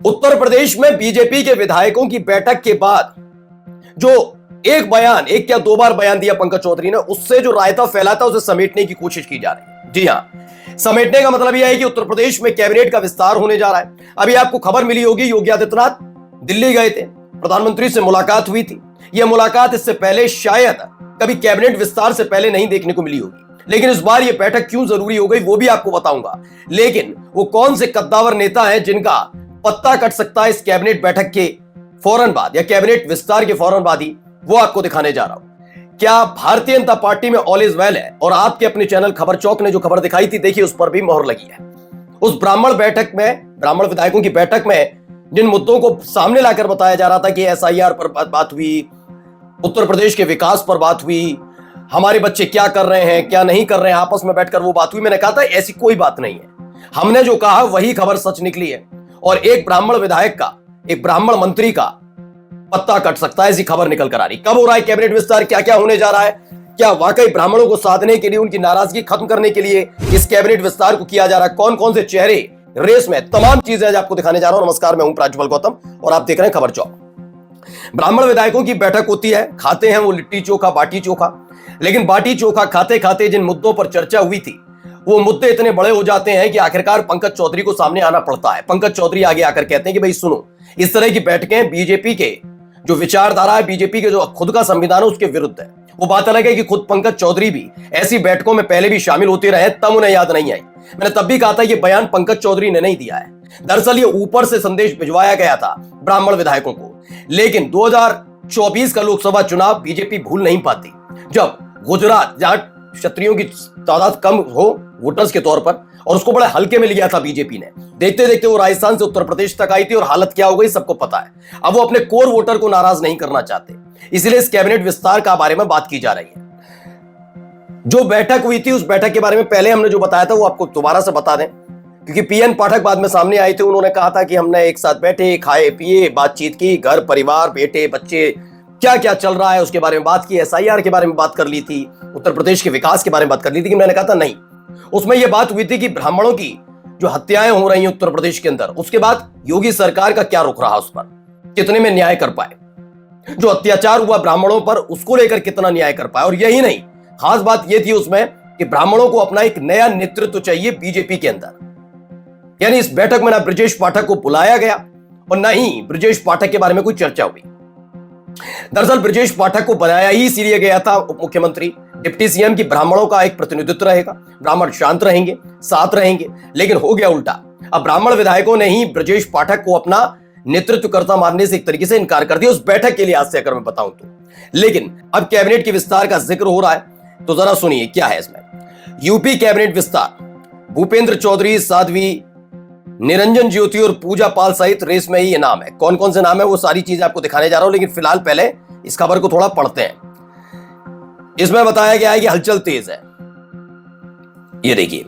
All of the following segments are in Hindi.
उत्तर प्रदेश में बीजेपी के विधायकों की बैठक के बाद जो एक बयान, एक क्या दो बार बयान दिया पंकज चौधरी ने, उससे जो रायता फैला था उसे समेटने की कोशिश की जा रही है। जी हां, समेटने का मतलब यह है कि उत्तर प्रदेश में कैबिनेट का विस्तार होने जा रहा है। अभी आपको खबर मिली होगी, योगी आदित्यनाथ दिल्ली गए थे, प्रधानमंत्री से मुलाकात हुई थी। यह मुलाकात इससे पहले शायद कभी कैबिनेट विस्तार से पहले नहीं देखने को मिली होगी, लेकिन इस बार यह बैठक क्यों जरूरी हो गई वो भी आपको बताऊंगा। लेकिन वो कौन से कद्दावर नेता हैं जिनका पत्ता कट सकता है इस कैबिनेट बैठक के फौरन बाद या कैबिनेट विस्तार के फौरन बाद ही, वो आपको दिखाने जा रहा हूं। क्या भारतीय जनता पार्टी में ऑल इज वेल है? और आपके अपने चैनल खबर चौक ने जो खबर दिखाई थी, देखिए उस पर भी मोहर लगी है। उस ब्राह्मण बैठक में, ब्राह्मण विधायकों की बैठक में जिन मुद्दों को सामने लाकर बताया जा रहा था कि एसआईआर पर बात हुई, उत्तर प्रदेश के विकास पर बात हुई, हमारे बच्चे क्या कर रहे हैं क्या नहीं कर रहे हैं, आपस में बैठकर वो बात हुई। मैंने कहा था ऐसी कोई बात नहीं है, हमने जो कहा वही खबर सच निकली है। और एक ब्राह्मण विधायक का, एक ब्राह्मण मंत्री का पत्ता कट सकता है, ऐसी खबर निकल कर आ रही। कब हो रहा है कैबिनेट विस्तार, क्या क्या होने जा रहा है, क्या वाकई ब्राह्मणों को साधने के लिए, उनकी नाराजगी खत्म करने के लिए इस कैबिनेट विस्तार को किया जा रहा है, कौन कौन से चेहरे रेस में, तमाम चीजें आज आपको दिखाने जा रहा हूं। नमस्कार, मैं हूं प्राज्वल गौतम और आप देख रहे हैं खबर चौक। ब्राह्मण विधायकों की बैठक होती है, खाते हैं वो लिट्टी चोखा, बाटी चोखा, लेकिन बाटी चोखा खाते खाते जिन मुद्दों पर चर्चा हुई थी वो मुद्दे इतने बड़े हो जाते हैं कि आखिरकार पंकज चौधरी को सामने आना पड़ता है। पंकज चौधरी आगे आकर कहते हैं कि भाई सुनो, इस तरह की बैठकें बीजेपी के जो विचारधारा है, बीजेपी के जो खुद का संविधान है उसके विरुद्ध है। वो बात अलग है कि खुद पंकज चौधरी भी ऐसी बैठकों में पहले भी शामिल होते रहे, तब उन्हें याद नहीं आई। मैंने तब भी कहा था ये बयान पंकज चौधरी ने नहीं दिया है, दरअसल ये ऊपर से संदेश भिजवाया गया था ब्राह्मण विधायकों को। लेकिन 2024 का लोकसभा चुनाव बीजेपी भूल नहीं पाती, जब गुजरात, जहां क्षत्रियों की तादाद कम हो वोटर्स के तौर पर, और उसको बड़े हल्के में लिया था बीजेपी ने। देखते देखते वो राजस्थान से उत्तर प्रदेश तक आई थी और हालत क्या हो गई सबको पता है। अब वो अपने कोर वोटर को नाराज नहीं करना चाहते, इसलिए इस कैबिनेट विस्तार का बारे में बात की जा रही है। जो बैठक हुई थी उस बैठक के बारे में पहले हमने जो बताया था वो आपको दोबारा से बता दें, क्योंकि पीएन पाठक बाद में सामने आए थे। उन्होंने कहा था कि हमने एक साथ बैठे, खाए पिए, बातचीत की, घर परिवार, बेटे बच्चे, क्या क्या चल रहा है उसके बारे में बात की, एसआईआर के बारे में बात कर ली थी, उत्तर प्रदेश के विकास के बारे में बात कर ली थी। कि मैंने कहा था नहीं, उसमें यह बात हुई थी कि ब्राह्मणों की जो हत्याएं हो रही हैं उत्तर प्रदेश के अंदर, उसके बाद योगी सरकार का क्या रुख रहा, उस पर कितने में न्याय कर पाए, जो अत्याचार हुआ ब्राह्मणों पर उसको लेकर कितना न्याय कर पाए। और यही नहीं, खास बात यह थी उसमें कि ब्राह्मणों को अपना एक नया नेतृत्व चाहिए बीजेपी के अंदर। यानी इस बैठक में ना ब्रजेश पाठक को बुलाया गया और ना ही ब्रजेश पाठक के बारे में कोई चर्चा हुई। दरअसल ब्रजेश पाठक को बनाया ही इसीलिए गया था उप मुख्यमंत्री, डिप्टी सीएम की ब्राह्मणों का एक प्रतिनिधित्व रहेगा, ब्राह्मण शांत रहेंगे, साथ रहेंगे। लेकिन हो गया उल्टा, अब ब्राह्मण विधायकों ने ही ब्रजेश पाठक को अपना नेतृत्वकर्ता मानने से एक तरीके से इनकार कर दिया उस बैठक के लिए, आज से अगर मैं बताऊं तो। लेकिन अब कैबिनेट के विस्तार का जिक्र हो रहा है तो जरा सुनिए क्या है इसमें। यूपी कैबिनेट विस्तार, भूपेंद्र चौधरी, साध्वी निरंजन ज्योति और पूजा पाल सहित रेस में ही ये नाम है। कौन कौन से नाम है वो सारी चीजें आपको दिखाने जा रहा हूं, लेकिन फिलहाल पहले इस खबर को थोड़ा पढ़ते हैं। इसमें बताया गया है कि हलचल तेज है। ये देखिए,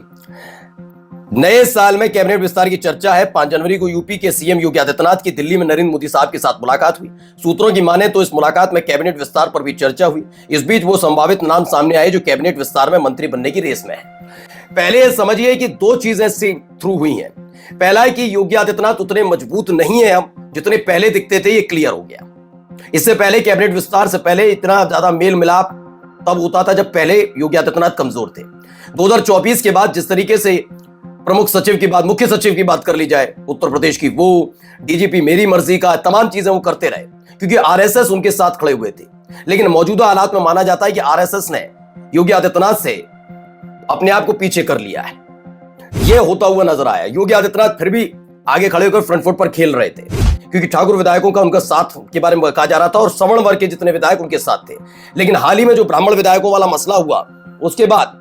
नए साल में कैबिनेट विस्तार की चर्चा है। 5 जनवरी को यूपी के सीएम योगी आदित्यनाथ की दिल्ली में नरेंद्र मोदी साहब के साथ मुलाकात हुई। सूत्रों की माने तो इस मुलाकात में कैबिनेट विस्तार पर भी चर्चा हुई। इस बीच वो संभावित नाम सामने आए जो कैबिनेट विस्तार में मंत्री बनने की रेस में है। पहले समझिए कि दो चीजें थ्रू हुई हैं। पहला है कि योगी आदित्यनाथ उतने मजबूत नहीं है अब जितने पहले दिखते थे, ये क्लियर हो गया। इससे पहले कैबिनेट विस्तार से पहले इतना ज्यादा मेल मिलाप तब होता था जब पहले योगी आदित्यनाथ कमजोर थे। 2024 के बाद जिस तरीके से प्रमुख सचिव की बात, मुख्य सचिव की बात कर ली जाए उत्तर प्रदेश की, वो डीजीपी मेरी मर्जी का, तमाम चीजें वो करते रहे क्योंकि आरएसएस उनके साथ खड़े हुए थे। लेकिन मौजूदा हालात में माना जाता है कि आरएसएस ने योगी आदित्यनाथ से अपने आप को पीछे कर लिया है। यह होता हुआ नजर आया। योगी आदित्यनाथ फिर भी आगे खड़े होकर फ्रंट फुट पर खेल रहे थे क्योंकि ठाकुर विधायकों का उनका साथ के बारे में कहा जा रहा था और सवर्ण वर्ग के जितने विधायक उनके साथ थे। लेकिन हाल ही में जो ब्राह्मण विधायकों वाला मसला हुआ, उसके बाद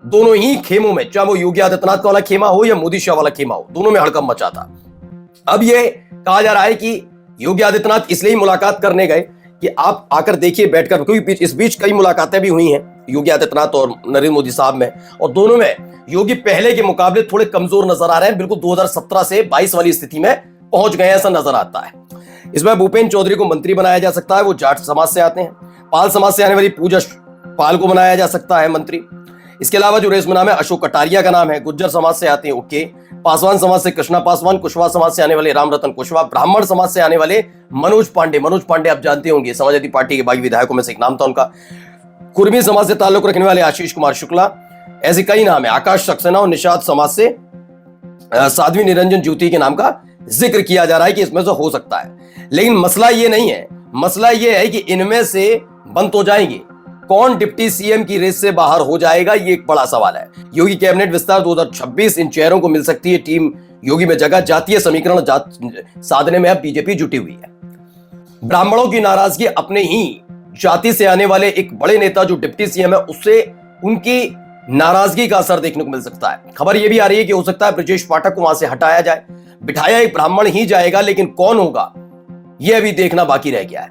दोनों ही खेमों में, चाहे वो योगी आदित्यनाथ वाला खेमा हो या मोदी शाह वाला खेमा हो, दोनों में हड़कंप मचा था। अब यह कहा जा रहा है कि योगी आदित्यनाथ इसलिए मुलाकात करने गए कि आप आकर देखिए बैठकर, क्योंकि इस बीच कई मुलाकातें भी हुई हैं योगी आदित्यनाथ और नरेंद्र मोदी साहब में, और दोनों में योगी पहले के मुकाबले थोड़े कमजोर नजर आ रहे हैं। बिल्कुल 2017 से 22 वाली स्थिति में पहुंच गए ऐसा नजर आता है। इसमें भूपेंद्र चौधरी को मंत्री बनाया जा सकता है, वो जाट समाज से आते हैं। पाल समाज से आने वाली पूजा पाल को बनाया जा सकता है मंत्री। इसके अलावा जो रेस में नाम है, अशोक कटारिया का नाम है, गुज्जर समाज से आते हैं ओके, पासवान समाज से कृष्णा पासवान, कुशवाहा समाज से आने वाले राम रतन कुशवाहा, ब्राह्मण समाज से आने वाले मनोज पांडे आप जानते होंगे, समाजवादी पार्टी के बागी विधायकों में से एक नाम था उनका। कुर्मी समाज से ताल्लुक रखने वाले आशीष कुमार शुक्ला, ऐसे कई नाम है। आकाश सक्सेना और निषाद समाज से साध्वी निरंजन ज्योति के नाम का जिक्र किया जा रहा है कि इसमें से हो सकता है। लेकिन मसला ये नहीं है, मसला ये है कि इनमें से बंद तो जाएंगे, कौन डिप्टी सीएम की रेस से बाहर हो जाएगा, ये एक बड़ा सवाल है। योगी कैबिनेट विस्तार 2026, इन चेहरों को मिल सकती है टीम योगी में जगह। जातीय समीकरण साधने में अब बीजेपी जुटी हुई है। ब्राह्मणों की नाराजगी अपने ही जाति से आने वाले एक बड़े नेता जो डिप्टी सीएम है उससे उनकी नाराजगी का असर देखने को मिल सकता है। खबर यह भी आ रही है कि हो सकता है ब्रजेश पाठक को वहां से हटाया जाए, बिठाया एक ब्राह्मण ही जाएगा, लेकिन कौन होगा यह अभी देखना बाकी रह गया है।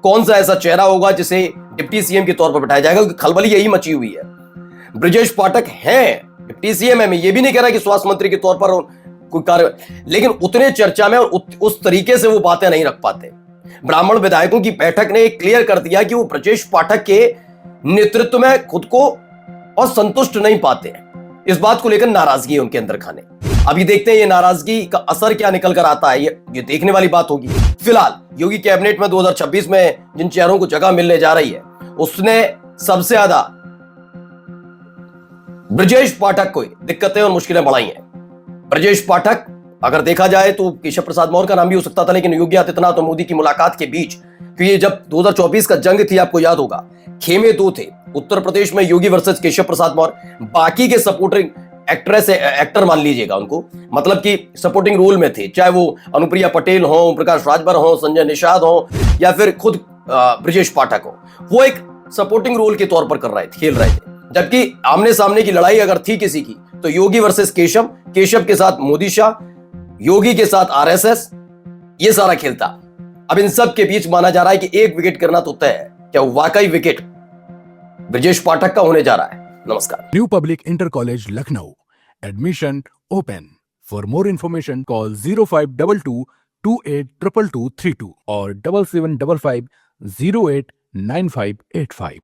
कौन सा ऐसा चेहरा होगा जिसे डिप्टी सीएम के तौर पर बिठाया जाएगा, क्योंकि खलबली यही मची हुई है। ब्रजेश पाठक हैं डिप्टी सीएम है, मैं ये भी नहीं कह रहा कि स्वास्थ्य मंत्री के तौर पर कोई कार्य, लेकिन उतने चर्चा में उस तरीके से वो बातें नहीं रख पाते। ब्राह्मण विधायकों की बैठक ने क्लियर कर दिया कि वो ब्रजेश पाठक के नेतृत्व में खुद को और संतुष्ट नहीं पाते हैं। इस बात को लेकर नाराजगी है उनके अंदर खाने। अभी देखते हैं ये नाराजगी का असर क्या निकल कर आता है, ये देखने वाली बात होगी। फिलहाल योगी कैबिनेट में 2026 में जिन चेहरों को जगह मिलने जा रही है उसने सबसे ज्यादा ब्रजेश पाठक को दिक्कतें और मुश्किलें बढ़ाई हैं। ब्रजेश पाठक अगर देखा जाए तो केशव प्रसाद मौर्य का नाम भी हो सकता था, लेकिन योगी आदित्यनाथ और मोदी की मुलाकात के बीच, क्योंकि जब 2024 का जंग थी आपको याद होगा, खेमे दो थे, उत्तर प्रदेश में योगी वर्सेस केशव प्रसाद मौर्य, बाकी के सपोर्टिंग एक्टर मान लीजिएगा उनको, मतलब कि सपोर्टिंग रोल में थे, चाहे वो अनुप्रिया पटेल हो, प्रकाश राजभर हो, संजय निषाद हो या फिर खुद ब्रजेश पाठक हो, वो एक सपोर्टिंग रोल के तौर पर खेल रहे थे। जबकि आमने सामने की लड़ाई अगर थी किसी की तो योगी वर्सेस केशव, केशव के साथ मोदी शाह, योगी के साथ आरएसएस, ये सारा खेल था। अब इन सब के बीच माना जा रहा है कि एक विकेट करना तो तय है। क्या वाकई विकेट ब्रजेश पाठक का होने जा रहा है? नमस्कार। New public inter college Lucknow, admission open. For more information call 0522 282232 और 7755 089585।